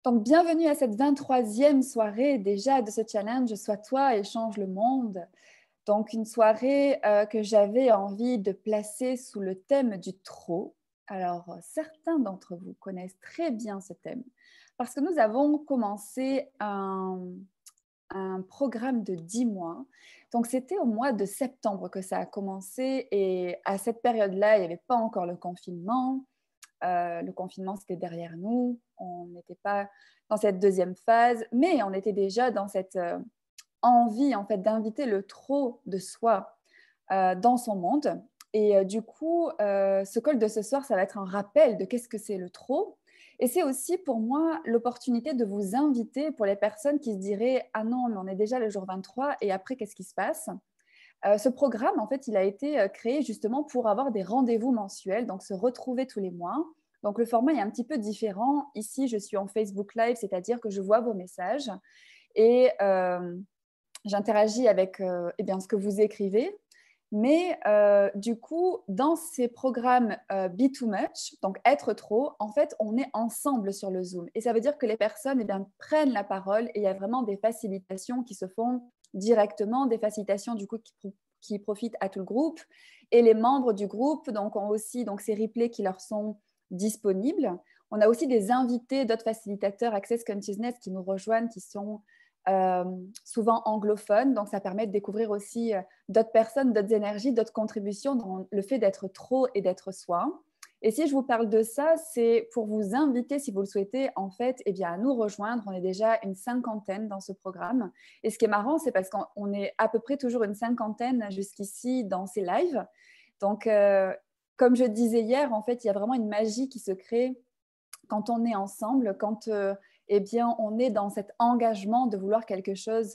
Donc, bienvenue à cette 23e soirée déjà de ce challenge Sois toi et change le monde. Donc, une soirée que j'avais envie de placer sous le thème du trop. Alors, certains d'entre vous connaissent très bien ce thème parce que nous avons commencé un programme de 10 mois. Donc, c'était au mois de septembre que ça a commencé et à cette période-là, il n'y avait pas encore le confinement. Le confinement, c'était derrière nous. On n'était pas dans cette deuxième phase, mais on était déjà dans cette envie en fait d'inviter le trop de soi dans son monde. Et du coup, ce call de ce soir, ça va être un rappel de qu'est-ce que c'est le trop. Et c'est aussi pour moi l'opportunité de vous inviter pour les personnes qui se diraient ah non, mais on est déjà le jour 23 et après, qu'est-ce qui se passe? Ce programme, en fait, il a été créé justement pour avoir des rendez-vous mensuels, donc se retrouver tous les mois. Donc, le format est un petit peu différent. Ici, je suis en Facebook Live, c'est-à-dire que je vois vos messages et j'interagis avec eh bien, ce que vous écrivez. Mais du coup, dans ces programmes Be Too Much, donc être trop, en fait, on est ensemble sur le Zoom. Et ça veut dire que les personnes eh bien, prennent la parole et il y a vraiment des facilitations qui se font directement, des facilitations du coup qui profitent à tout le groupe. Et les membres du groupe donc, ont aussi donc, ces replays qui leur sont disponibles. On a aussi des invités d'autres facilitateurs Access Consciousness qui nous rejoignent, qui sont souvent anglophones. Donc, ça permet de découvrir aussi d'autres personnes, d'autres énergies, d'autres contributions dans le fait d'être trop et d'être soi. Et si je vous parle de ça, c'est pour vous inviter, si vous le souhaitez, en fait, eh bien, à nous rejoindre. On est déjà une cinquantaine dans ce programme. Et ce qui est marrant, c'est parce qu'on est à peu près toujours une cinquantaine jusqu'ici dans ces lives. Donc, comme je disais hier, en fait, il y a vraiment une magie qui se crée quand on est ensemble, quand eh bien, on est dans cet engagement de vouloir quelque chose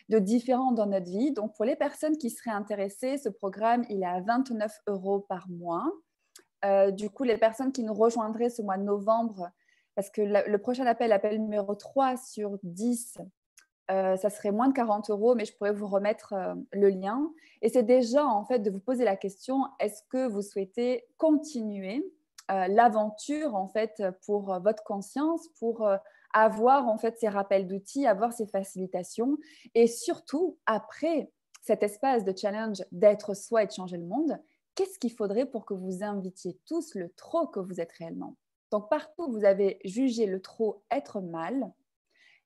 de différent dans notre vie. Donc, pour les personnes qui seraient intéressées, ce programme, il est à 29 € par mois. Du coup, les personnes qui nous rejoindraient ce mois de novembre, parce que le prochain appel numéro 3 sur 10, ça serait moins de 40 €, mais je pourrais vous remettre le lien. Et c'est déjà, en fait, de vous poser la question, est-ce que vous souhaitez continuer l'aventure, en fait, pour votre conscience, pour avoir, en fait, ces rappels d'outils, avoir ces facilitations. Et surtout, après cet espace de challenge d'être soi et de changer le monde, qu'est-ce qu'il faudrait pour que vous invitiez tous le trop que vous êtes réellement? Donc, partout où vous avez jugé le trop être mal,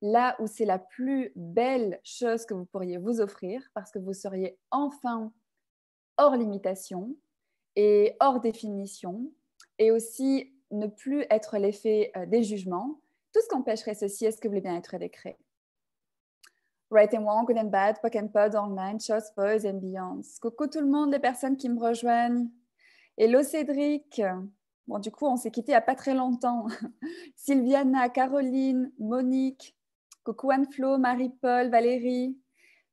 là où c'est la plus belle chose que vous pourriez vous offrir parce que vous seriez enfin hors limitation et hors définition et aussi ne plus être l'effet des jugements. Tout ce qu'empêcherait ceci, est-ce que vous voulez bien être décret? Right and Wrong, Good and Bad, Pock and Pod, Online, Shows, Boys and Beyonds. Coucou tout le monde, les personnes qui me rejoignent. Hello Cédric. Bon, du coup, on s'est quitté il n'y a pas très longtemps. Sylviana, Caroline, Monique, coucou Anne-Flo, Marie-Paul, Valérie,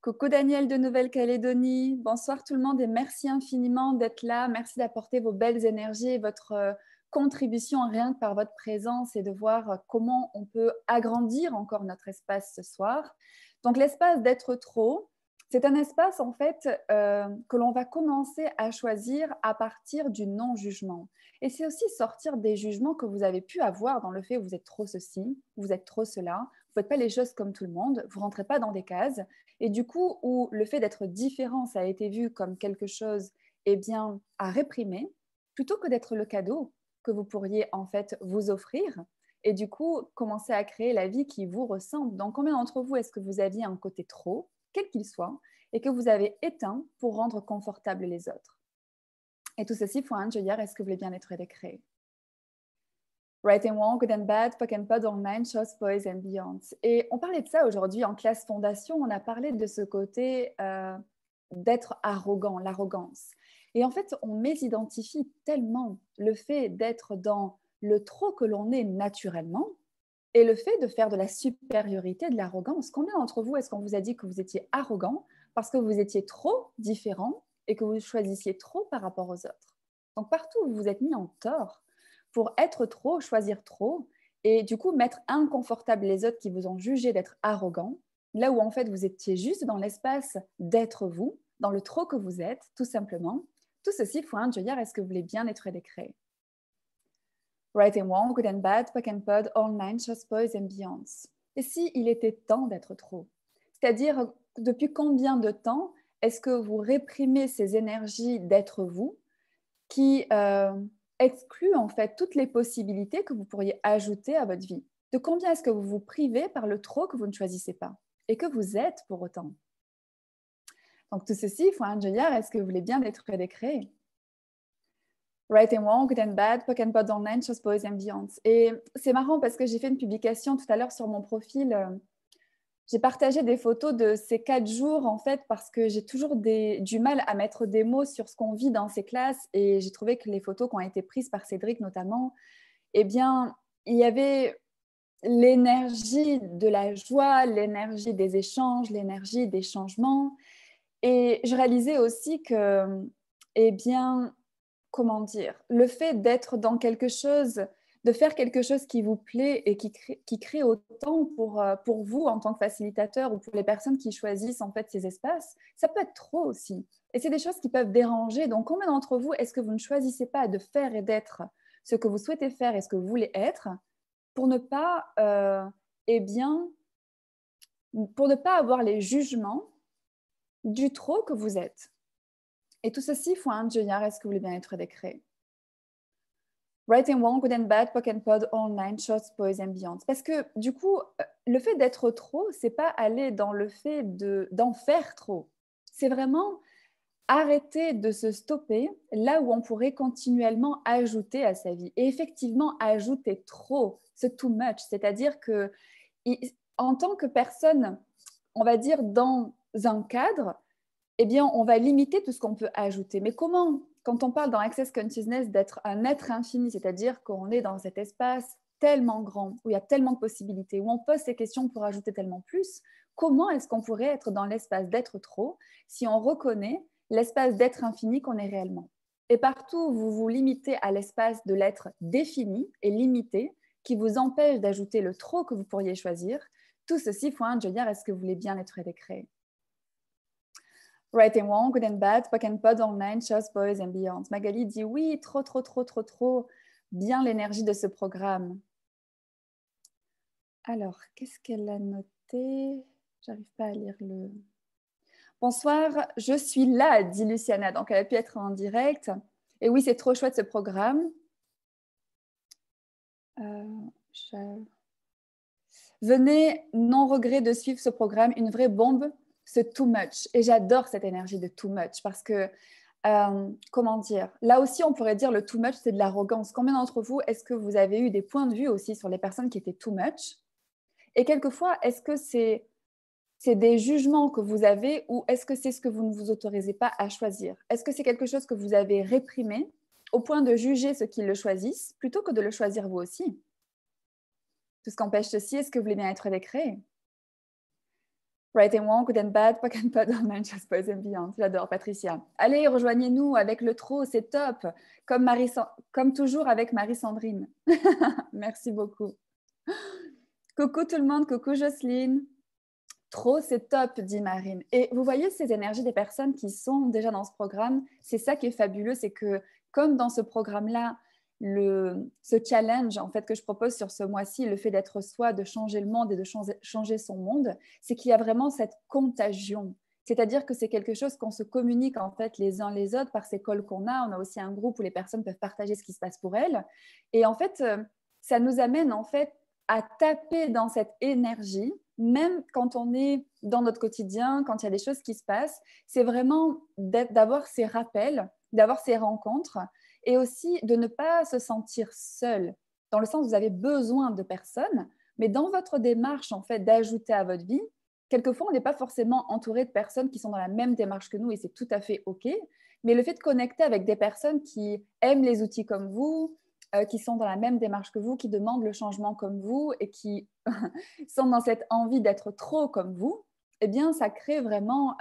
coucou Daniel de Nouvelle-Calédonie. Bonsoir tout le monde et merci infiniment d'être là. Merci d'apporter vos belles énergies et votre contribution rien que par votre présence et de voir comment on peut agrandir encore notre espace ce soir. Donc l'espace d'être trop, c'est un espace en fait que l'on va commencer à choisir à partir du non-jugement. Et c'est aussi sortir des jugements que vous avez pu avoir dans le fait où vous êtes trop ceci, vous êtes trop cela, vous ne faites pas les choses comme tout le monde, vous ne rentrez pas dans des cases. Et du coup, où le fait d'être différent, ça a été vu comme quelque chose eh bien, à réprimer, plutôt que d'être le cadeau que vous pourriez en fait vous offrir. Et du coup, commencer à créer la vie qui vous ressemble. Donc, combien d'entre vous est-ce que vous aviez un côté trop, quel qu'il soit, et que vous avez éteint pour rendre confortables les autres? Et tout ceci pour un hier, est-ce que vous voulez bien être décret? Right and Wrong, Good and Bad, Pock and Pod, Online, Shows, Boys and Beyonds. Et on parlait de ça aujourd'hui en classe fondation, on a parlé de ce côté d'être arrogant, l'arrogance. Et en fait, on mésidentifie tellement le fait d'être dans le trop que l'on est naturellement et le fait de faire de la supériorité, de l'arrogance. Combien d'entre vous est-ce qu'on vous a dit que vous étiez arrogant parce que vous étiez trop différent et que vous choisissiez trop par rapport aux autres? Donc partout où vous vous êtes mis en tort pour être trop, choisir trop et du coup mettre inconfortable les autres qui vous ont jugé d'être arrogant, là où en fait vous étiez juste dans l'espace d'être vous, dans le trop que vous êtes, tout simplement. Tout ceci, Fouin, Joyard, est-ce que vous voulez bien être décret? Right and wrong, good and bad, POC and POD, all nine, shows, boys and beyonds. Et si il était temps d'être trop? C'est-à-dire, depuis combien de temps est-ce que vous réprimez ces énergies d'être vous qui excluent en fait toutes les possibilités que vous pourriez ajouter à votre vie? De combien est-ce que vous vous privez par le trop que vous ne choisissez pas et que vous êtes pour autant? Donc tout ceci, Fouan Joyar, est-ce que vous voulez bien être décréé? Right and wrong, good and bad, POC and POD online, shows, boys and beyonds. Et c'est marrant parce que j'ai fait une publication tout à l'heure sur mon profil. J'ai partagé des photos de ces 4 jours en fait parce que j'ai toujours du mal à mettre des mots sur ce qu'on vit dans ces classes et j'ai trouvé que les photos qui ont été prises par Cédric notamment, eh bien, il y avait l'énergie de la joie, l'énergie des échanges, l'énergie des changements. Et je réalisais aussi que, eh bien, comment dire, le fait d'être dans quelque chose, de faire quelque chose qui vous plaît et qui crée autant pour vous en tant que facilitateur ou pour les personnes qui choisissent en fait ces espaces, ça peut être trop aussi. Et c'est des choses qui peuvent déranger. Donc, combien d'entre vous, est-ce que vous ne choisissez pas de faire et d'être ce que vous souhaitez faire et ce que vous voulez être pour ne pas, eh bien, pour ne pas avoir les jugements du trop que vous êtes? Et tout ceci, faut un Junior, est-ce que vous voulez bien être décret? Right and wrong, good and bad, POC and POD, all nine, shots, boys and beyond. Parce que du coup, le fait d'être trop, c'est pas aller dans le fait d'en faire trop. C'est vraiment arrêter de se stopper là où on pourrait continuellement ajouter à sa vie. Et effectivement, ajouter trop, c'est too much. C'est-à-dire que en tant que personne, on va dire dans un cadre, eh bien, on va limiter tout ce qu'on peut ajouter. Mais comment, quand on parle dans Access Consciousness d'être un être infini, c'est-à-dire qu'on est dans cet espace tellement grand, où il y a tellement de possibilités, où on pose ces questions pour ajouter tellement plus, comment est-ce qu'on pourrait être dans l'espace d'être trop si on reconnaît l'espace d'être infini qu'on est réellement? Et partout où vous vous limitez à l'espace de l'être défini et limité, qui vous empêche d'ajouter le trop que vous pourriez choisir, tout ceci, Fouin, je veux dire, est-ce que vous voulez bien être décréé? Right and wrong, good and bad, POC and POD, online, shows, boys and beyond. Magali dit oui, trop bien l'énergie de ce programme. Alors, qu'est-ce qu'elle a noté? J'arrive pas à lire le... Bonsoir, je suis là, dit Luciana. Donc, elle a pu être en direct. Et oui, c'est trop chouette ce programme. Venez, non regret de suivre ce programme, une vraie bombe, c'est too much. Et j'adore cette énergie de too much parce que, comment dire, là aussi on pourrait dire le too much, c'est de l'arrogance. Combien d'entre vous, est-ce que vous avez eu des points de vue aussi sur les personnes qui étaient too much? Et quelquefois, est-ce que c'est des jugements que vous avez ou est-ce que c'est ce que vous ne vous autorisez pas à choisir? Est-ce que c'est quelque chose que vous avez réprimé au point de juger ceux qui le choisissent plutôt que de le choisir vous aussi? Tout ce qu'empêche ceci, est-ce que vous voulez bien être décréé? Right and wrong, good and bad, POC and POD, online, just boys and beyond. J'adore, Patricia. Allez, rejoignez-nous avec le trop, c'est top. Comme toujours avec Marie-Sandrine. Merci beaucoup. Coucou tout le monde, coucou Jocelyne. Trop, c'est top, dit Marine. Et vous voyez ces énergies des personnes qui sont déjà dans ce programme, c'est ça qui est fabuleux, c'est que comme dans ce programme-là, ce challenge en fait que je propose sur ce mois-ci, le fait d'être soi, de changer le monde et de changer son monde, c'est qu'il y a vraiment cette contagion. C'est-à-dire que c'est quelque chose qu'on se communique en fait les uns les autres par ces calls qu'on a. On a aussi un groupe où les personnes peuvent partager ce qui se passe pour elles. Et en fait, ça nous amène en fait à taper dans cette énergie, même quand on est dans notre quotidien, quand il y a des choses qui se passent. C'est vraiment d'avoir ces rappels, d'avoir ces rencontres et aussi de ne pas se sentir seul, dans le sens où vous avez besoin de personnes, mais dans votre démarche en fait d'ajouter à votre vie, quelquefois on n'est pas forcément entouré de personnes qui sont dans la même démarche que nous et c'est tout à fait OK, mais le fait de connecter avec des personnes qui aiment les outils comme vous, qui sont dans la même démarche que vous, qui demandent le changement comme vous et qui sont dans cette envie d'être trop comme vous, eh bien, ça crée vraiment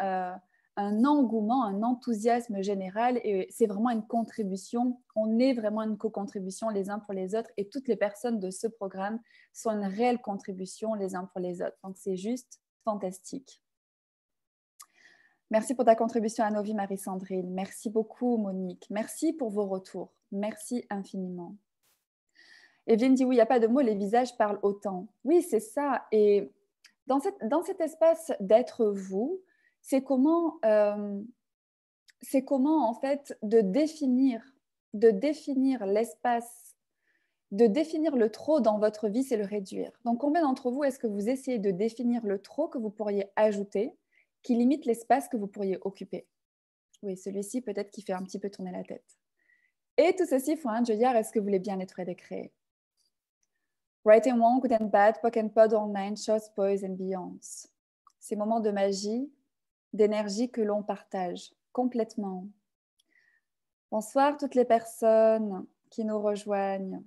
un engouement, un enthousiasme général et c'est vraiment une contribution. On est vraiment une co-contribution les uns pour les autres et toutes les personnes de ce programme sont une réelle contribution les uns pour les autres. Donc, c'est juste fantastique. Merci pour ta contribution à nos vies, Marie-Sandrine. Merci beaucoup, Monique. Merci pour vos retours. Merci infiniment. Evelyne dit oui, il n'y a pas de mots, les visages parlent autant. Oui, c'est ça. Et dans cet espace d'être vous, c'est comment en fait de définir l'espace, de définir le trop dans votre vie, c'est le réduire. Donc combien d'entre vous est-ce que vous essayez de définir le trop que vous pourriez ajouter, qui limite l'espace que vous pourriez occuper? Oui, celui-ci peut-être qui fait un petit peu tourner la tête. Et tout ceci font un Joyard, est-ce que vous voulez bien être décréé? Right and wrong, good and bad, pock and pod, online, shows, boys and beyonds. Ces moments de magie, d'énergie que l'on partage complètement. Bonsoir toutes les personnes qui nous rejoignent.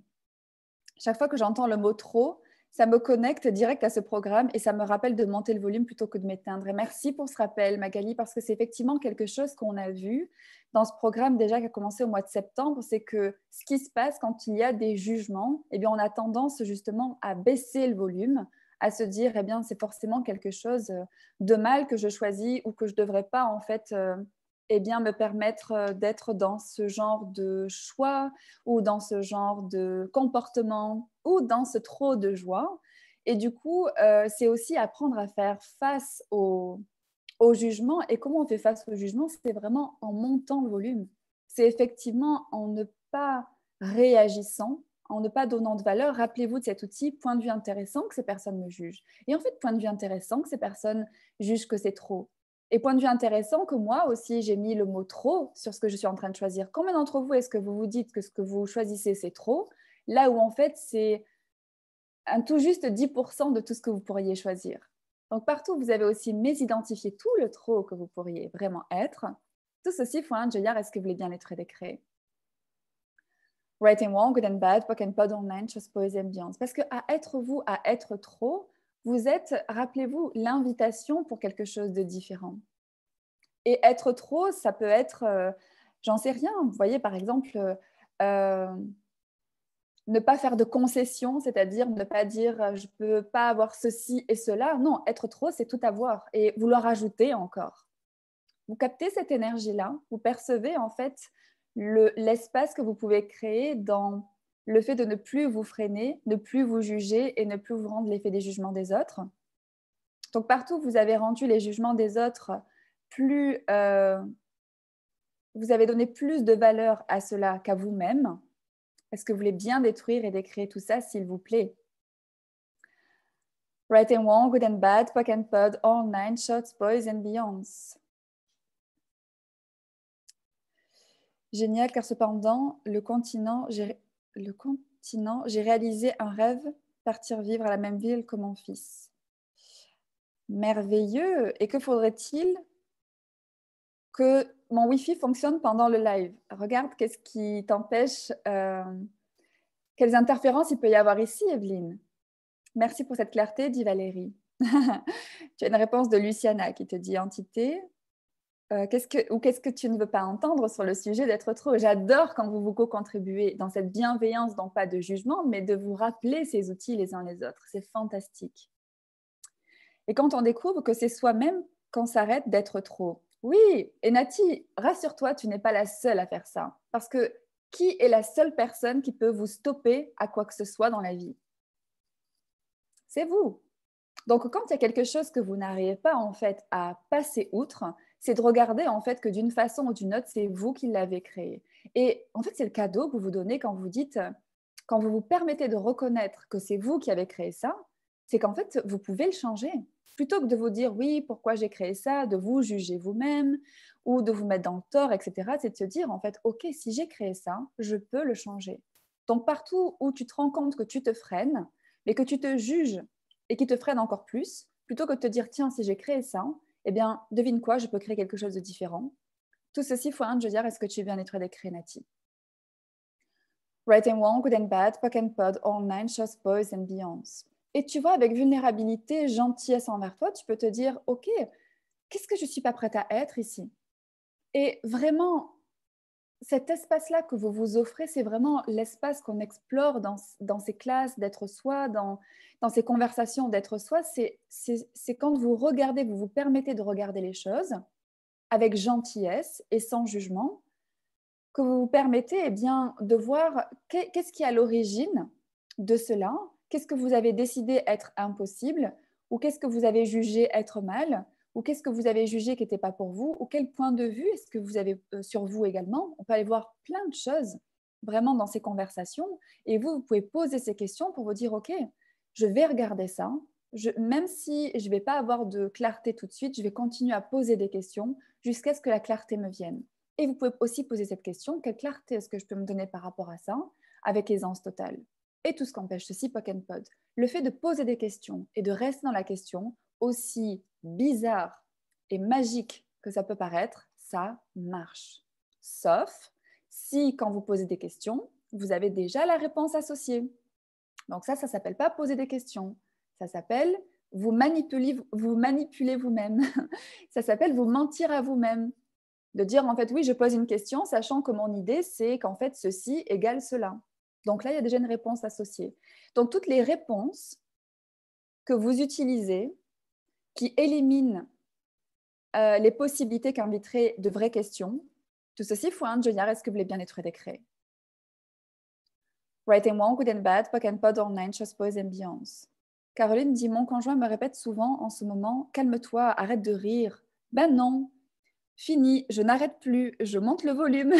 Chaque fois que j'entends le mot trop, ça me connecte direct à ce programme et ça me rappelle de monter le volume plutôt que de m'éteindre. Et merci pour ce rappel, Magali, parce que c'est effectivement quelque chose qu'on a vu dans ce programme déjà qui a commencé au mois de septembre, c'est que ce qui se passe quand il y a des jugements, eh bien, on a tendance justement à baisser le volume, à se dire, eh bien, c'est forcément quelque chose de mal que je choisis ou que je ne devrais pas en fait eh bien, me permettre d'être dans ce genre de choix ou dans ce genre de comportement ou dans ce trop de joie. Et du coup, c'est aussi apprendre à faire face au jugement. Et comment on fait face au jugement? C'est vraiment en montant le volume. C'est effectivement en ne pas réagissant, en ne pas donnant de valeur. Rappelez-vous de cet outil, point de vue intéressant, que ces personnes me jugent. Et en fait, point de vue intéressant, que ces personnes jugent que c'est trop. Et point de vue intéressant que moi aussi, j'ai mis le mot trop sur ce que je suis en train de choisir. Combien d'entre vous est-ce que vous vous dites que ce que vous choisissez, c'est trop, là où en fait, c'est un tout juste 10% de tout ce que vous pourriez choisir. Donc partout, vous avez aussi identifié tout le trop que vous pourriez vraiment être. Tout ceci font un Joyard, est-ce que vous voulez bien être décréé? Right and wrong, good and bad, pock and pod, online, chose, poésie, ambiance. Parce qu'à être vous, à être trop, vous êtes, rappelez-vous, l'invitation pour quelque chose de différent. Et être trop, ça peut être, j'en sais rien, vous voyez, par exemple, ne pas faire de concessions, c'est-à-dire ne pas dire je ne peux pas avoir ceci et cela. Non, être trop, c'est tout avoir et vouloir ajouter encore. Vous captez cette énergie-là, vous percevez en fait l'espace que vous pouvez créer dans le fait de ne plus vous freiner, ne plus vous juger et ne plus vous rendre l'effet des jugements des autres. Donc partout, vous avez rendu les jugements des autres plus... vous avez donné plus de valeur à cela qu'à vous-même. Est-ce que vous voulez bien détruire et décréer tout ça, s'il vous plaît? Right and wrong, good and bad, pock and pod, all nine, shots, boys and beyonds. Génial, car cependant, le continent, j'ai réalisé un rêve, partir vivre à la même ville que mon fils. Merveilleux. Et que faudrait-il que mon Wi-Fi fonctionne pendant le live? Regarde, qu'est-ce qui t'empêche quelles interférences il peut y avoir ici, Evelyne? Merci pour cette clarté, dit Valérie. Tu as une réponse de Luciana qui te dit entité. Qu'est-ce que tu ne veux pas entendre sur le sujet d'être trop? J'adore quand vous co-contribuez dans cette bienveillance, donc pas de jugement, mais de vous rappeler ces outils les uns les autres. C'est fantastique. Et quand on découvre que c'est soi-même qu'on s'arrête d'être trop. Oui, et Nati, rassure-toi, tu n'es pas la seule à faire ça. Parce que qui est la seule personne qui peut vous stopper à quoi que ce soit dans la vie? C'est vous. Donc, quand il y a quelque chose que vous n'arrivez pas en fait à passer outre, c'est de regarder en fait que d'une façon ou d'une autre, c'est vous qui l'avez créé. Et en fait, c'est le cadeau que vous vous donnez quand vous dites, quand vous vous permettez de reconnaître que c'est vous qui avez créé ça, c'est qu'en fait, vous pouvez le changer. Plutôt que de vous dire oui, pourquoi j'ai créé ça, de vous juger vous-même ou de vous mettre dans le tort, etc., c'est de se dire en fait, ok, si j'ai créé ça, je peux le changer. Donc, partout où tu te rends compte que tu te freines, mais que tu te juges et qui te freine encore plus, plutôt que de te dire, tiens, si j'ai créé ça, eh bien, devine quoi, je peux créer quelque chose de différent. Tout ceci, fois un, je veux dire, est-ce que tu es bien être décréé, Nati? Right and wrong, good and bad, pock and pod, all nine, shows, boys and beyonds. Et tu vois, avec vulnérabilité, gentillesse envers toi, tu peux te dire, ok, qu'est-ce que je ne suis pas prête à être ici? Et vraiment, cet espace-là que vous vous offrez, c'est vraiment l'espace qu'on explore dans ces classes d'être soi, dans ces conversations d'être soi. C'est quand vous regardez, vous vous permettez de regarder les choses avec gentillesse et sans jugement, que vous vous permettez eh bien, de voir qu'est-ce qui est à l'origine de cela? Qu'est-ce que vous avez décidé être impossible? Ou qu'est-ce que vous avez jugé être mal? Ou qu'est-ce que vous avez jugé qui n'était pas pour vous? Ou quel point de vue est-ce que vous avez sur vous également? On peut aller voir plein de choses vraiment dans ces conversations. Et vous pouvez poser ces questions pour vous dire, OK, je vais regarder ça. Même si je ne vais pas avoir de clarté tout de suite, je vais continuer à poser des questions jusqu'à ce que la clarté me vienne. Et vous pouvez aussi poser cette question, quelle clarté est-ce que je peux me donner par rapport à ça, avec aisance totale? Et tout ce qu'empêche ceci, Pock and Pod. Le fait de poser des questions et de rester dans la question, aussi bizarre et magique que ça peut paraître, ça marche. Sauf si, quand vous posez des questions, vous avez déjà la réponse associée. Donc ça ne s'appelle pas poser des questions. Ça s'appelle vous manipuler vous-même. Ça s'appelle vous mentir à vous-même. De dire, en fait, oui, je pose une question, sachant que mon idée, c'est qu'en fait, ceci égale cela. Donc là, il y a déjà une réponse associée. Donc, toutes les réponses que vous utilisez qui éliminent les possibilités qu'inviteraient de vraies questions, tout ceci faut un Junior, est-ce que vous voulez bien être décret? Right and wrong, good and bad, Pock and Pod online, chose pose ambiance. Caroline dit, mon conjoint me répète souvent en ce moment, calme-toi, arrête de rire. Ben non, fini, je n'arrête plus, je monte le volume.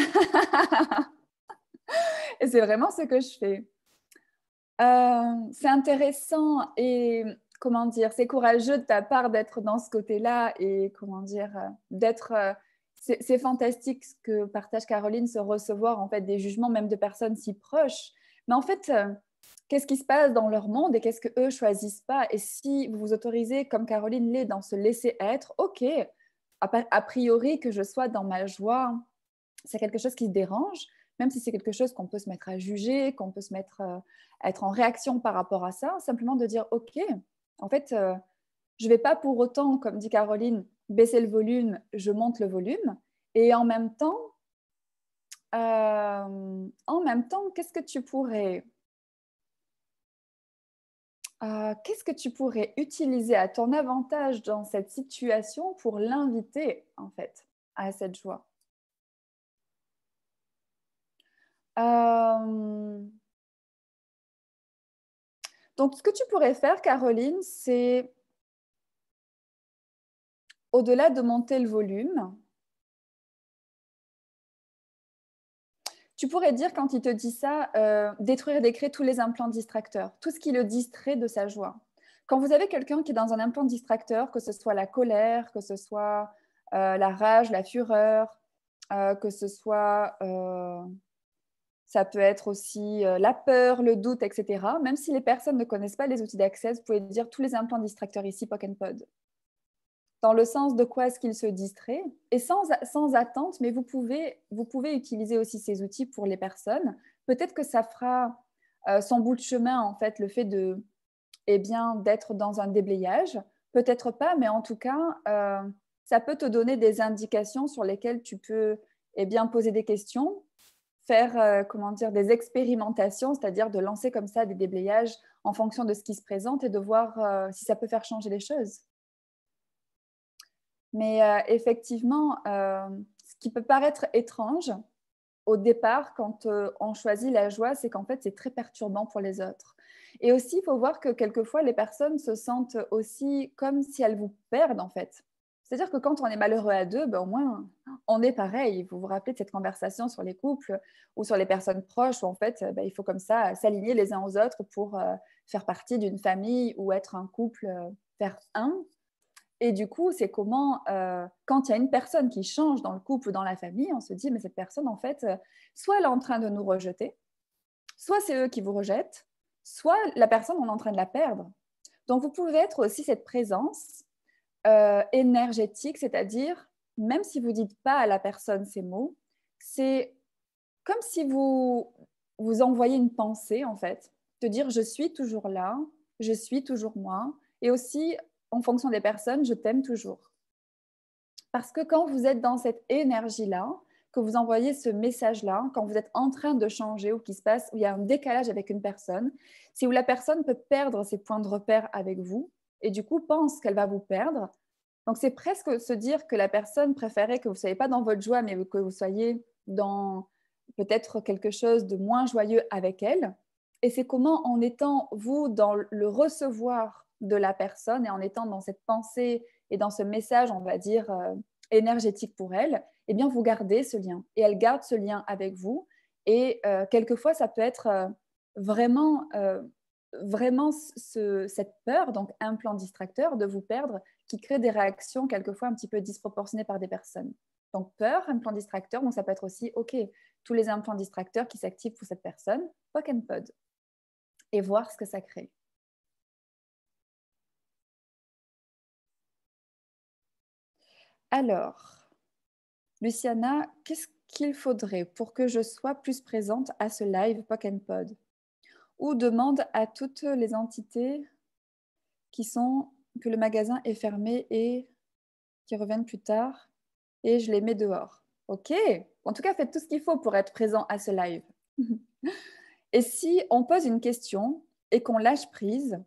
Et c'est vraiment ce que je fais. C'est intéressant et comment dire, c'est courageux de ta part d'être dans ce côté-là et comment dire, d'être. C'est fantastique ce que partage Caroline, se recevoir en fait des jugements même de personnes si proches. Mais en fait, qu'est-ce qui se passe dans leur monde et qu'est-ce que eux choisissent pas? Et si vous vous autorisez, comme Caroline l'est, dans se laisser être, ok. A priori que je sois dans ma joie, c'est quelque chose qui se dérange, même si c'est quelque chose qu'on peut se mettre à juger, qu'on peut se mettre à être en réaction par rapport à ça, simplement de dire ok, en fait, je ne vais pas pour autant, comme dit Caroline, baisser le volume, je monte le volume, et en même temps, qu'est-ce que tu pourrais utiliser à ton avantage dans cette situation pour l'inviter en fait à cette joie? Donc, ce que tu pourrais faire, Caroline, c'est, au-delà de monter le volume, tu pourrais dire, quand il te dit ça, détruire d'écrire tous les implants distracteurs, tout ce qui le distrait de sa joie. Quand vous avez quelqu'un qui est dans un implant distracteur, que ce soit la colère, que ce soit la rage, la fureur, que ce soit... ça peut être aussi la peur, le doute, etc. Même si les personnes ne connaissent pas les outils d'accès, vous pouvez dire tous les implants distracteurs ici, Pock and Pod. Dans le sens de quoi est-ce qu'il se distrait, et sans attente, mais vous pouvez utiliser aussi ces outils pour les personnes. Peut-être que ça fera son bout de chemin, en fait, le fait d'être dans un déblayage. Peut-être pas, mais en tout cas, ça peut te donner des indications sur lesquelles tu peux poser des questions, faire des expérimentations, c'est-à-dire de lancer comme ça des déblayages en fonction de ce qui se présente et de voir si ça peut faire changer les choses. Mais effectivement, ce qui peut paraître étrange au départ, quand on choisit la joie, c'est qu'en fait, c'est très perturbant pour les autres. Et aussi, il faut voir que quelquefois, les personnes se sentent aussi comme si elles vous perdent, en fait. C'est-à-dire que quand on est malheureux à deux, ben, au moins, on est pareil. Vous vous rappelez de cette conversation sur les couples ou sur les personnes proches où, en fait, ben, il faut comme ça s'aligner les uns aux autres pour faire partie d'une famille ou être un couple, faire un. Et du coup, c'est comment, quand il y a une personne qui change dans le couple ou dans la famille, on se dit, mais cette personne, en fait, soit elle est en train de nous rejeter, soit c'est eux qui vous rejettent, soit la personne, on est en train de la perdre. Donc, vous pouvez être aussi cette présence énergétique, c'est-à-dire, même si vous ne dites pas à la personne ces mots, c'est comme si vous envoyez une pensée, en fait, de dire, je suis toujours là, je suis toujours moi, et aussi, en fonction des personnes, je t'aime toujours. Parce que quand vous êtes dans cette énergie-là, que vous envoyez ce message-là, quand vous êtes en train de changer ou qu'il se passe, où il y a un décalage avec une personne, c'est où la personne peut perdre ses points de repère avec vous et du coup pense qu'elle va vous perdre. Donc, c'est presque se dire que la personne préférait que vous ne soyez pas dans votre joie, mais que vous soyez dans peut-être quelque chose de moins joyeux avec elle. Et c'est comment, en étant, vous, dans le recevoir de la personne et en étant dans cette pensée et dans ce message, on va dire, énergétique pour elle, eh bien, vous gardez ce lien. Et elle garde ce lien avec vous. Et quelquefois, ça peut être vraiment, vraiment cette peur, donc un plan distracteur de vous perdre, qui crée des réactions quelquefois un petit peu disproportionnées par des personnes. Donc, peur, un plan distracteur, donc ça peut être aussi, OK, tous les implants distracteurs qui s'activent pour cette personne, POC and POD, et voir ce que ça crée. Alors, Luciana, qu'est-ce qu'il faudrait pour que je sois plus présente à ce live POC and POD? Ou demande à toutes les entités qui sont que le magasin est fermé et qui reviennent plus tard et je les mets dehors. Ok, en tout cas, faites tout ce qu'il faut pour être présent à ce live. Et si on pose une question et qu'on lâche prise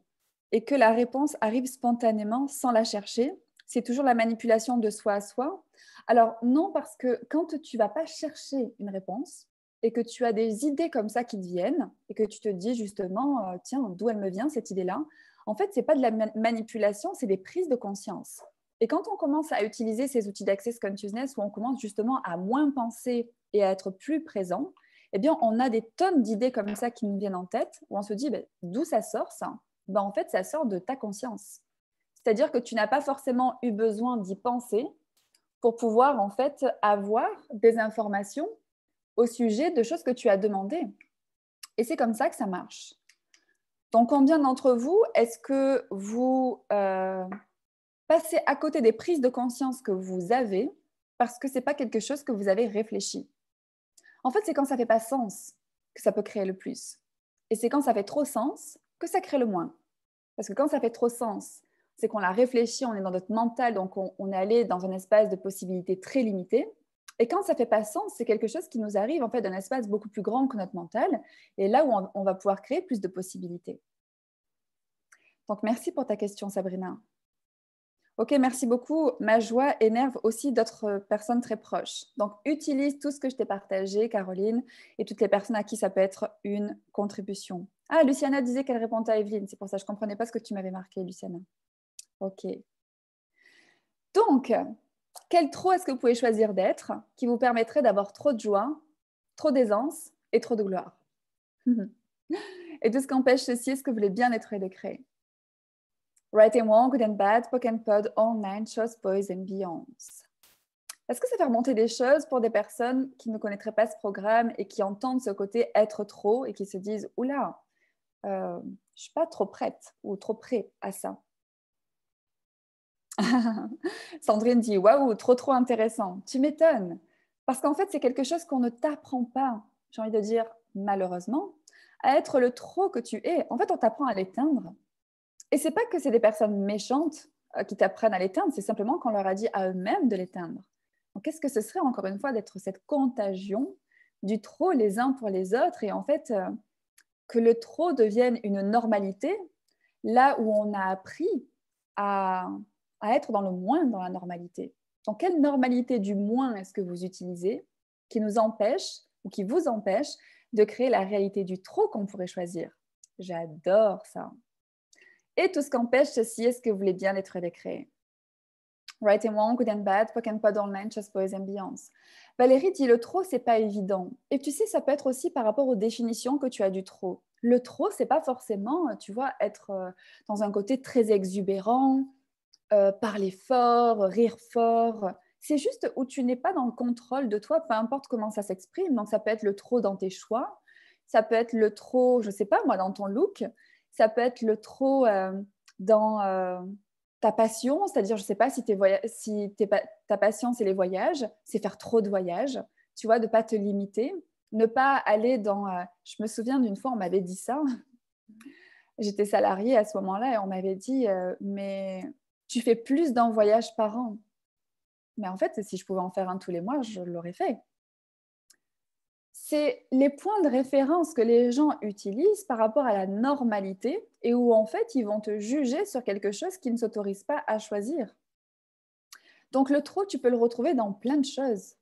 et que la réponse arrive spontanément sans la chercher, c'est toujours la manipulation de soi à soi. Alors non, parce que quand tu vas pas chercher une réponse et que tu as des idées comme ça qui te viennent et que tu te dis justement, tiens, d'où elle me vient cette idée-là, en fait, c'est pas de la manipulation, c'est des prises de conscience. Et quand on commence à utiliser ces outils d'Access Consciousness où on commence justement à moins penser et à être plus présent, eh bien, on a des tonnes d'idées comme ça qui nous viennent en tête où on se dit, d'où ça sort ça? En fait, ça sort de ta conscience. C'est-à-dire que tu n'as pas forcément eu besoin d'y penser pour pouvoir en fait avoir des informations au sujet de choses que tu as demandées. Et c'est comme ça que ça marche. Donc, combien d'entre vous, est-ce que vous passez à côté des prises de conscience que vous avez parce que ce n'est pas quelque chose que vous avez réfléchi? En fait, c'est quand ça ne fait pas sens que ça peut créer le plus. Et c'est quand ça fait trop sens que ça crée le moins. Parce que quand ça fait trop sens, c'est qu'on l'a réfléchi, on est dans notre mental, donc on est allé dans un espace de possibilités très limité. Et quand ça ne fait pas sens, c'est quelque chose qui nous arrive en fait d'un espace beaucoup plus grand que notre mental, et là où on va pouvoir créer plus de possibilités. Donc, merci pour ta question, Sabrina. Ok, merci beaucoup. Ma joie énerve aussi d'autres personnes très proches. Donc, utilise tout ce que je t'ai partagé, Caroline, et toutes les personnes à qui ça peut être une contribution. Ah, Luciana disait qu'elle répondait à Evelyne. C'est pour ça que je ne comprenais pas ce que tu m'avais marqué, Luciana. Ok. Donc, quel trop est-ce que vous pouvez choisir d'être qui vous permettrait d'avoir trop de joie, trop d'aisance et trop de gloire? Et tout ce qu'empêche ceci, est-ce que vous voulez bien être et le créer? Right and wrong, good and bad, POC and POD, online, shows, boys and beyonds. Est-ce que ça fait remonter des choses pour des personnes qui ne connaîtraient pas ce programme et qui entendent ce côté être trop et qui se disent « Oula, je ne suis pas trop prête ou trop prêt à ça ». Sandrine dit « Waouh, trop intéressant ». Tu m'étonnes. Parce qu'en fait, c'est quelque chose qu'on ne t'apprend pas, j'ai envie de dire malheureusement, à être le trop que tu es. En fait, on t'apprend à l'éteindre. Et c'est pas que c'est des personnes méchantes qui t'apprennent à l'éteindre, c'est simplement qu'on leur a dit à eux-mêmes de l'éteindre. Donc, qu'est-ce que ce serait, encore une fois, d'être cette contagion du trop les uns pour les autres et en fait, que le trop devienne une normalité, là où on a appris à être dans le moins dans la normalité. Donc, quelle normalité du moins est-ce que vous utilisez qui nous empêche ou qui vous empêche de créer la réalité du trop qu'on pourrait choisir? J'adore ça. Et tout ce qu'empêche ceci, est-ce que vous voulez bien être décréé? Right and wrong, good and bad, POC and POD online, just boys and beyonds. Valérie dit le trop, c'est pas évident. Et tu sais, ça peut être aussi par rapport aux définitions que tu as du trop. Le trop, c'est pas forcément, tu vois, être dans un côté très exubérant, parler fort, rire fort. C'est juste où tu n'es pas dans le contrôle de toi, peu importe comment ça s'exprime. Donc, ça peut être le trop dans tes choix, ça peut être le trop, je sais pas moi, dans ton look, ça peut être le trop dans ta passion, c'est-à-dire, je sais pas si ta passion, c'est les voyages, c'est faire trop de voyages, tu vois, de pas te limiter, ne pas aller dans... je me souviens d'une fois, on m'avait dit ça, j'étais salariée à ce moment-là et on m'avait dit, mais tu fais plus d'un voyage par an. Mais en fait, si je pouvais en faire un tous les mois, je l'aurais fait. C'est les points de référence que les gens utilisent par rapport à la normalité et où en fait, ils vont te juger sur quelque chose qu'ils ne s'autorisent pas à choisir. Donc le trop, tu peux le retrouver dans plein de choses.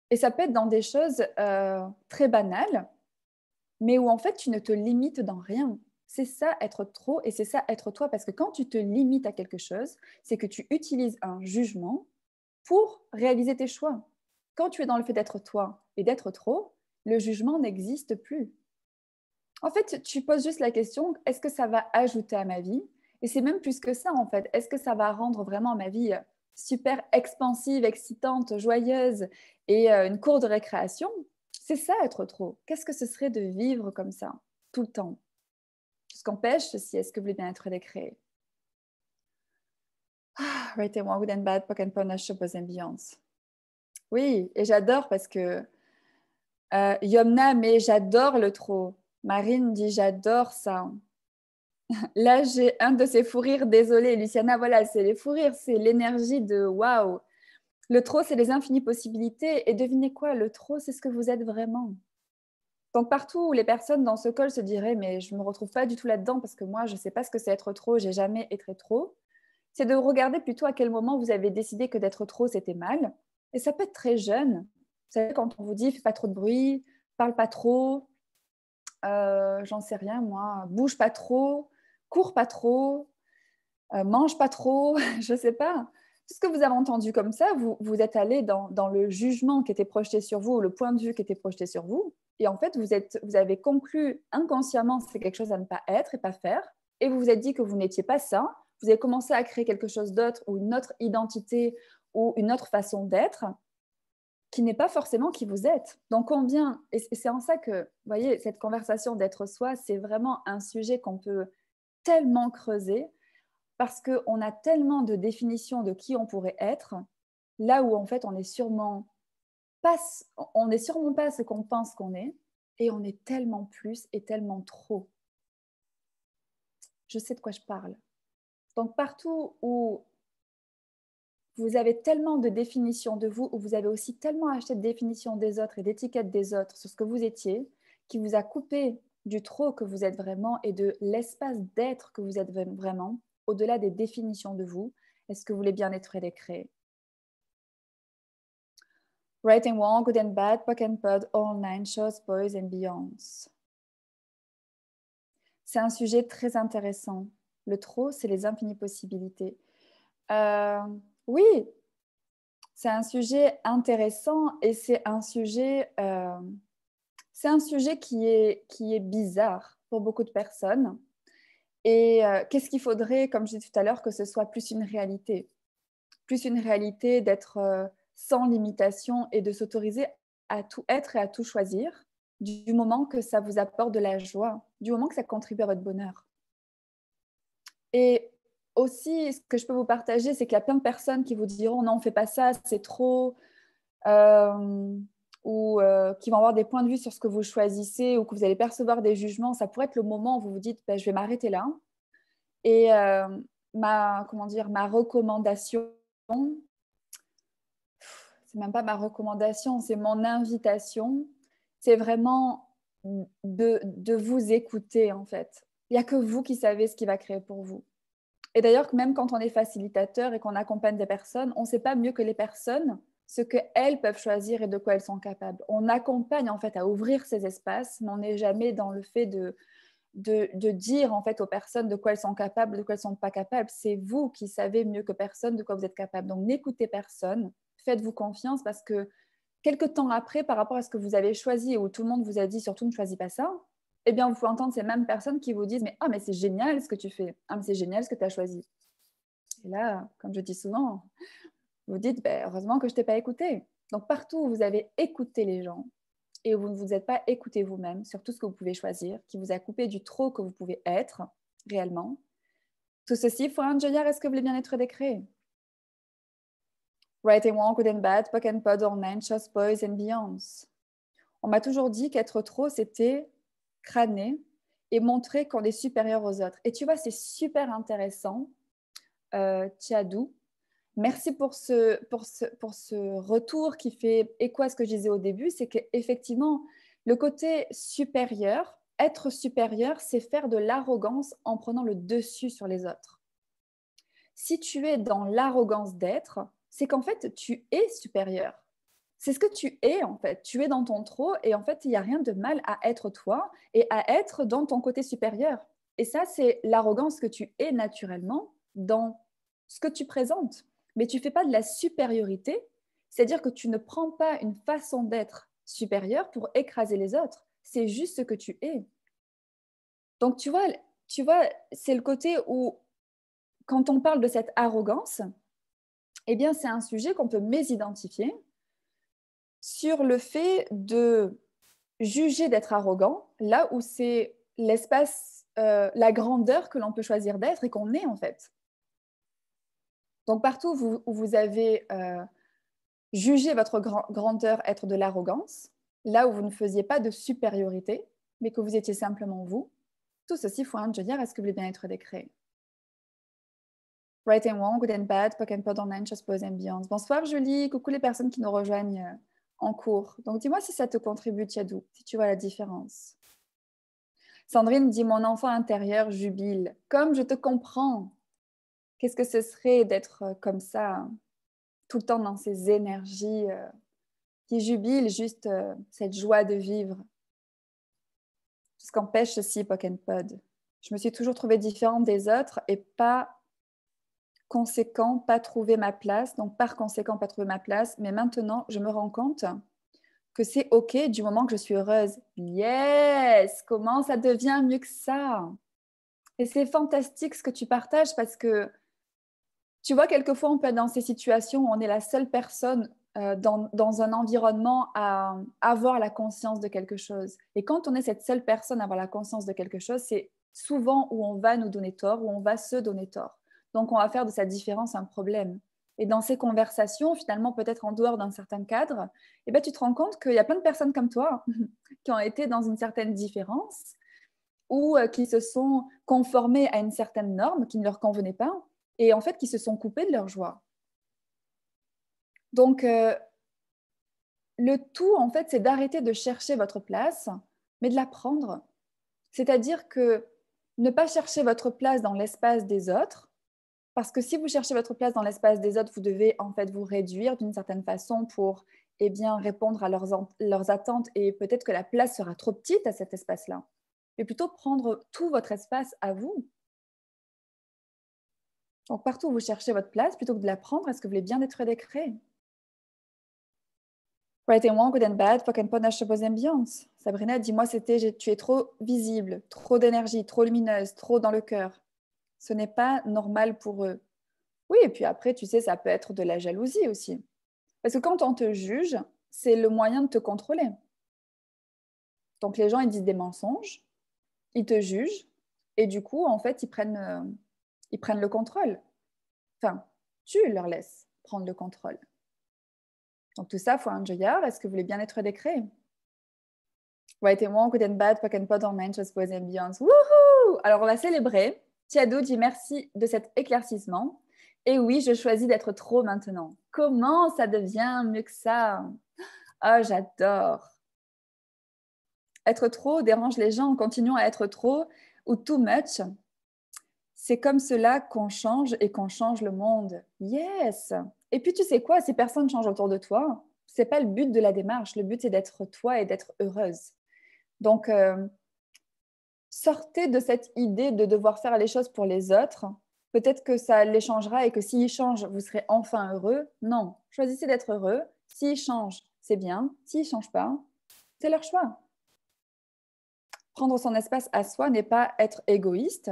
Et ça peut être dans des choses très banales, mais où en fait, tu ne te limites dans rien. C'est ça être trop et c'est ça être toi. Parce que quand tu te limites à quelque chose, c'est que tu utilises un jugement pour réaliser tes choix. Quand tu es dans le fait d'être toi et d'être trop, le jugement n'existe plus. En fait, tu poses juste la question, est-ce que ça va ajouter à ma vie? Et c'est même plus que ça, en fait. Est-ce que ça va rendre vraiment ma vie super expansive, excitante, joyeuse et une cour de récréation? C'est ça, être trop. Qu'est-ce que ce serait de vivre comme ça, tout le temps? Ce qu'empêche, ceci, est-ce que vous voulez bien être décréé? Right and wrong, good and bad, poke and punish, oppose and beyond. Oui, et j'adore parce que Yomna, mais j'adore le trop. Marine dit j'adore ça. Là, j'ai un de ces fous rires. Désolée, Luciana, voilà, c'est les fous rires, c'est l'énergie de waouh. Le trop, c'est les infinies possibilités. Et devinez quoi, le trop, c'est ce que vous êtes vraiment. Donc, partout où les personnes dans ce call se diraient, mais je ne me retrouve pas du tout là-dedans parce que moi, je ne sais pas ce que c'est être trop, j'ai jamais été trop, c'est de regarder plutôt à quel moment vous avez décidé que d'être trop, c'était mal. Et ça peut être très jeune. Vous savez, quand on vous dit, fais pas trop de bruit, parle pas trop, j'en sais rien, moi, bouge pas trop, cours pas trop, mange pas trop, je sais pas. Tout ce que vous avez entendu comme ça, vous êtes allé dans le jugement qui était projeté sur vous, le point de vue qui était projeté sur vous. Et en fait, vous avez conclu inconsciemment que c'est quelque chose à ne pas être et pas faire. Et vous vous êtes dit que vous n'étiez pas ça. Vous avez commencé à créer quelque chose d'autre ou une autre identité ou une autre façon d'être qui n'est pas forcément qui vous êtes. Donc combien, et c'est en ça que, vous voyez, cette conversation d'être soi, c'est vraiment un sujet qu'on peut tellement creuser parce qu'on a tellement de définitions de qui on pourrait être, là où en fait on n'est sûrement pas ce qu'on pense qu'on est, et on est tellement plus et tellement trop. Je sais de quoi je parle. Donc partout où vous avez tellement de définitions de vous, où vous avez aussi tellement acheté de définitions des autres et d'étiquettes des autres sur ce que vous étiez, qui vous a coupé du trop que vous êtes vraiment et de l'espace d'être que vous êtes vraiment, au-delà des définitions de vous. Est-ce que vous voulez bien être décréé? Right and wrong, good and bad, pock and pod, all nine shows, boys and beyonds. C'est un sujet très intéressant. Le trop, c'est les infinies possibilités. Oui, c'est un sujet intéressant et c'est un sujet qui est bizarre pour beaucoup de personnes. Et qu'est-ce qu'il faudrait, comme je disais tout à l'heure, que ce soit plus une réalité d'être sans limitation et de s'autoriser à tout être et à tout choisir du moment que ça vous apporte de la joie, du moment que ça contribue à votre bonheur. Et aussi, ce que je peux vous partager, c'est qu'il y a plein de personnes qui vous diront non, on ne fait pas ça, c'est trop, ou qui vont avoir des points de vue sur ce que vous choisissez ou que vous allez percevoir des jugements. Ça pourrait être le moment où vous vous dites je vais m'arrêter là. Et ma recommandation, c'est même pas ma recommandation, c'est mon invitation, c'est vraiment de vous écouter en fait. Il n'y a que vous qui savez ce qui va créer pour vous. Et d'ailleurs, même quand on est facilitateur et qu'on accompagne des personnes, on ne sait pas mieux que les personnes ce qu'elles peuvent choisir et de quoi elles sont capables. On accompagne en fait à ouvrir ces espaces, mais on n'est jamais dans le fait de dire en fait aux personnes de quoi elles sont capables, de quoi elles ne sont pas capables. C'est vous qui savez mieux que personne de quoi vous êtes capable. Donc n'écoutez personne, faites-vous confiance parce que quelques temps après, par rapport à ce que vous avez choisi et où tout le monde vous a dit surtout ne choisis pas ça, eh bien vous pouvez entendre ces mêmes personnes qui vous disent mais c'est génial ce que tu fais, mais c'est génial ce que tu as choisi. Et là, comme je dis souvent, vous dites heureusement que je ne t'ai pas écouté. Donc partout où vous avez écouté les gens, et vous ne vous êtes pas écouté vous-même sur tout ce que vous pouvez choisir, qui vous a coupé du trop que vous pouvez être réellement. Tout ceci, Fran Junior, est-ce que vous voulez bien être décréé? Right and wrong, good and bad, pock and pod, all nine, shows, boys and beyonds. On m'a toujours dit qu'être trop, c'était crâner et montrer qu'on est supérieur aux autres. Et tu vois, c'est super intéressant, Tiadou. Merci pour ce retour qui fait écho à ce que je disais au début, c'est qu'effectivement, le côté supérieur, être supérieur, c'est faire de l'arrogance en prenant le dessus sur les autres. Si tu es dans l'arrogance d'être, c'est qu'en fait, tu es supérieur. C'est ce que tu es, en fait. Tu es dans ton trop et en fait, il n'y a rien de mal à être toi et à être dans ton côté supérieur. Et ça, c'est l'arrogance que tu es naturellement dans ce que tu présentes. Mais tu ne fais pas de la supériorité, c'est-à-dire que tu ne prends pas une façon d'être supérieure pour écraser les autres. C'est juste ce que tu es. Donc, tu vois, c'est le côté où, quand on parle de cette arrogance, eh bien, c'est un sujet qu'on peut mésidentifier sur le fait de juger d'être arrogant, là où c'est l'espace, la grandeur que l'on peut choisir d'être et qu'on est en fait. Donc partout où vous avez jugé votre grandeur être de l'arrogance, là où vous ne faisiez pas de supériorité, mais que vous étiez simplement vous, tout ceci faut un dire, est-ce que vous voulez bien être décréé? Right and wrong, good and bad, poke and pod online, chose pose ambiance. Bonsoir Julie, coucou les personnes qui nous rejoignent en cours. Donc dis-moi si ça te contribue, Tiadou, si tu vois la différence. Sandrine dit, mon enfant intérieur jubile. Comme je te comprends, qu'est-ce que ce serait d'être comme ça, tout le temps dans ces énergies qui jubilent, juste cette joie de vivre. Tout ce qu'empêche ceci, Pock and Pod. Je me suis toujours trouvée différente des autres et pas conséquent, pas trouver ma place. Donc, par conséquent, pas trouver ma place. Mais maintenant, je me rends compte que c'est OK du moment que je suis heureuse. Yes! Comment ça devient mieux que ça? Et c'est fantastique ce que tu partages parce que, tu vois, quelquefois, on peut être dans ces situations où on est la seule personne dans un environnement à avoir la conscience de quelque chose. Et quand on est cette seule personne à avoir la conscience de quelque chose, c'est souvent où on va nous donner tort, où on va se donner tort. Donc, on va faire de sa différence un problème. Et dans ces conversations, finalement, peut-être en dehors d'un certain cadre, eh ben, tu te rends compte qu'il y a plein de personnes comme toi qui ont été dans une certaine différence ou qui se sont conformées à une certaine norme qui ne leur convenait pas et en fait qui se sont coupées de leur joie. Donc, le tout, en fait, c'est d'arrêter de chercher votre place, mais de la prendre. C'est-à-dire que ne pas chercher votre place dans l'espace des autres, parce que si vous cherchez votre place dans l'espace des autres, vous devez en fait vous réduire d'une certaine façon pour eh bien, répondre à leurs attentes et peut-être que la place sera trop petite à cet espace-là. Mais plutôt prendre tout votre espace à vous. Donc, partout où vous cherchez votre place, plutôt que de la prendre, est-ce que vous voulez bien être décret? Right and wrong, good and bad, fuck and panache pose ambiance. Sabrina, dis-moi, tu es trop visible, trop d'énergie, trop lumineuse, trop dans le cœur. Ce n'est pas normal pour eux. Oui, et puis après, tu sais, ça peut être de la jalousie aussi. Parce que quand on te juge, c'est le moyen de te contrôler. Donc les gens, ils disent des mensonges, ils te jugent, et du coup, en fait, ils prennent le contrôle. Enfin, tu leur laisses prendre le contrôle. Donc tout ça, faut un joyard. Est-ce que vous voulez bien être décret? Right and wrong, good and bad, fuck and pot online, chose pose ambiance. Wouhou! Alors on va célébrer. Tiado dit merci de cet éclaircissement. Et oui, je choisis d'être trop maintenant. Comment ça devient mieux que ça? Ah, j'adore. Être trop dérange les gens. Continuons à être trop ou too much. C'est comme cela qu'on change et qu'on change le monde. Yes! Et puis tu sais quoi, si personne change autour de toi, c'est pas le but de la démarche. Le but, c'est d'être toi et d'être heureuse. Donc, sortez de cette idée de devoir faire les choses pour les autres. Peut-être que ça les changera et que s'ils changent, vous serez enfin heureux. Non, choisissez d'être heureux. S'ils changent, c'est bien. S'ils ne changent pas, c'est leur choix. Prendre son espace à soi n'est pas être égoïste.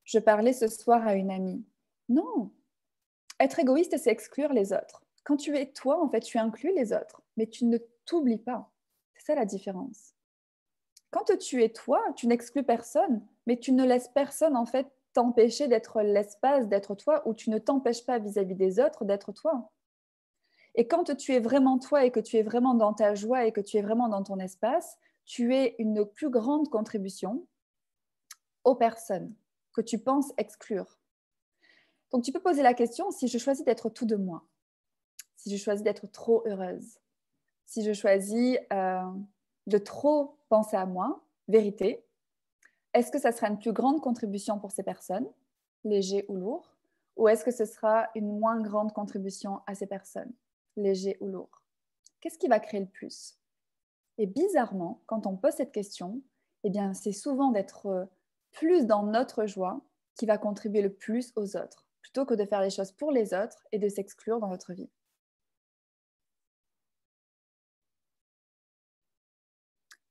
Je parlais ce soir à une amie. Non, être égoïste, c'est exclure les autres. Quand tu es toi, en fait, tu inclus les autres, mais tu ne t'oublies pas. C'est ça la différence. Quand tu es toi, tu n'exclus personne, mais tu ne laisses personne en fait t'empêcher d'être l'espace, d'être toi, ou tu ne t'empêches pas vis-à-vis des autres d'être toi. Et quand tu es vraiment toi et que tu es vraiment dans ta joie et que tu es vraiment dans ton espace, tu es une plus grande contribution aux personnes que tu penses exclure. Donc tu peux poser la question, si je choisis d'être tout de moi, si je choisis d'être trop heureuse, si je choisis de trop penser à moi, vérité, est-ce que ça sera une plus grande contribution pour ces personnes, léger ou lourd, ou est-ce que ce sera une moins grande contribution à ces personnes, léger ou lourd? qu'est-ce qui va créer le plus? Et bizarrement, quand on pose cette question, eh bien, c'est souvent d'être plus dans notre joie qui va contribuer le plus aux autres, plutôt que de faire les choses pour les autres et de s'exclure dans notre vie.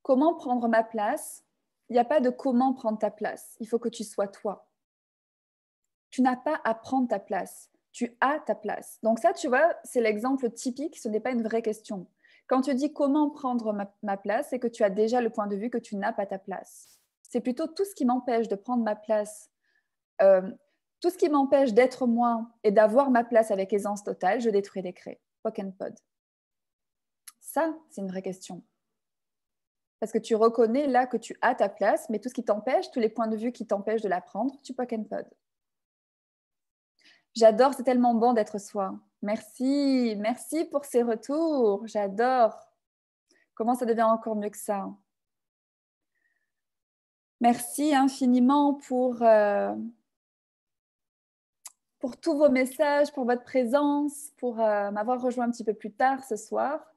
Comment prendre ma place? Il n'y a pas de comment prendre ta place. Il faut que tu sois toi. Tu n'as pas à prendre ta place. Tu as ta place. Donc ça, tu vois, c'est l'exemple typique. Ce n'est pas une vraie question. Quand tu dis comment prendre ma place, c'est que tu as déjà le point de vue que tu n'as pas ta place. C'est plutôt tout ce qui m'empêche de prendre ma place, tout ce qui m'empêche d'être moi et d'avoir ma place avec aisance totale, je détruis les craies. Pock and pod. Ça, c'est une vraie question. Parce que tu reconnais là que tu as ta place, mais tout ce qui t'empêche, tous les points de vue qui t'empêchent de la prendre, tu pock and pod. J'adore, c'est tellement bon d'être soi. Merci, merci pour ces retours. J'adore. Comment ça devient encore mieux que ça? Merci infiniment pour tous vos messages, pour votre présence, pour m'avoir rejoint un petit peu plus tard ce soir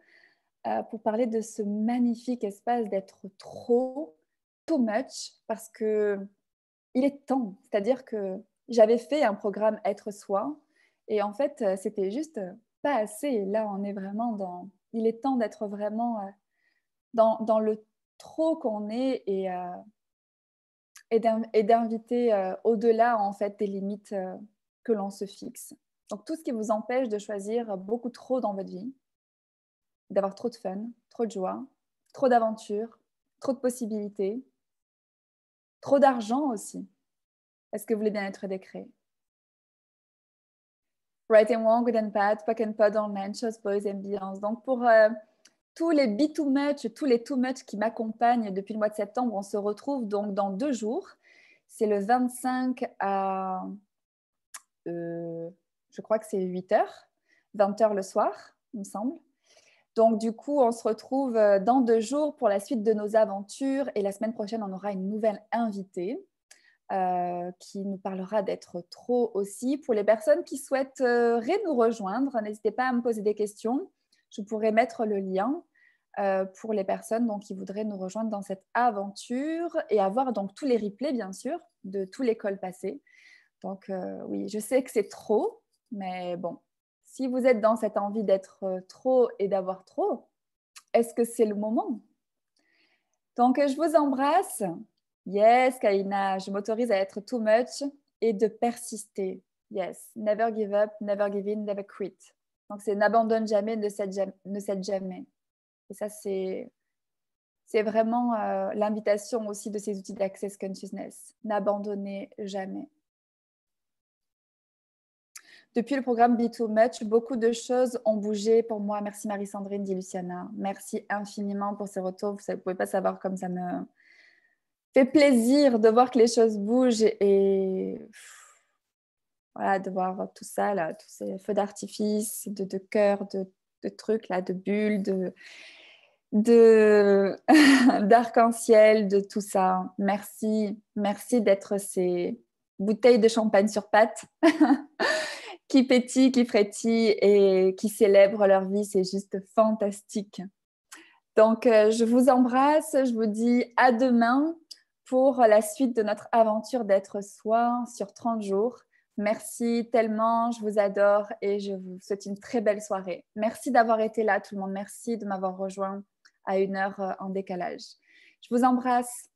pour parler de ce magnifique espace d'être trop, too much, parce que il est temps. C'est-à-dire que j'avais fait un programme Être Soi et en fait, c'était juste pas assez. Et là, on est vraiment dans... Il est temps d'être vraiment dans le trop qu'on est et d'inviter au-delà en fait des limites que l'on se fixe. Donc, tout ce qui vous empêche de choisir beaucoup trop dans votre vie, d'avoir trop de fun, trop de joie, trop d'aventures, trop de possibilités, trop d'argent aussi. Est-ce que vous voulez bien être décret? Right and Wrong, Good and Bad, Pock and Pod Online, Shows, Boys and Beyonds. Donc, pour tous les Be Too Much, tous les Too Much qui m'accompagnent depuis le mois de septembre, on se retrouve donc dans 2 jours. C'est le 25 à, je crois que c'est 8h, 20h le soir, il me semble. Donc, du coup, on se retrouve dans 2 jours pour la suite de nos aventures. Et la semaine prochaine, on aura une nouvelle invitée qui nous parlera d'être trop aussi. Pour les personnes qui souhaiteraient nous rejoindre, n'hésitez pas à me poser des questions. Je pourrais mettre le lien pour les personnes donc, qui voudraient nous rejoindre dans cette aventure et avoir donc tous les replays, bien sûr, de tous les calls passés. Donc, oui, je sais que c'est trop, mais bon, si vous êtes dans cette envie d'être trop et d'avoir trop, est-ce que c'est le moment? Donc, je vous embrasse. Yes, Kaina, je m'autorise à être too much et de persister. Yes, never give up, never give in, never quit. Donc, c'est n'abandonne jamais, ne cède jamais. Et ça, c'est vraiment l'invitation aussi de ces outils d'Access Consciousness. N'abandonnez jamais. Depuis le programme Be Too Much, beaucoup de choses ont bougé pour moi. Merci Marie-Sandrine, dit Luciana. Merci infiniment pour ces retours. Vous ne pouvez pas savoir comme ça me fait plaisir de voir que les choses bougent et voilà, de voir tout ça, là, tous ces feux d'artifice, de cœur, de trucs, là, de bulles, d'arc-en-ciel, de tout ça. Merci, merci d'être ces bouteilles de champagne sur pattes qui pétillent, qui frétillent et qui célèbrent leur vie. C'est juste fantastique. Donc, je vous embrasse. Je vous dis à demain pour la suite de notre aventure d'être soi sur 30 jours. Merci tellement, je vous adore et je vous souhaite une très belle soirée. Merci d'avoir été là tout le monde. Merci de m'avoir rejoint à 1 heure en décalage. Je vous embrasse.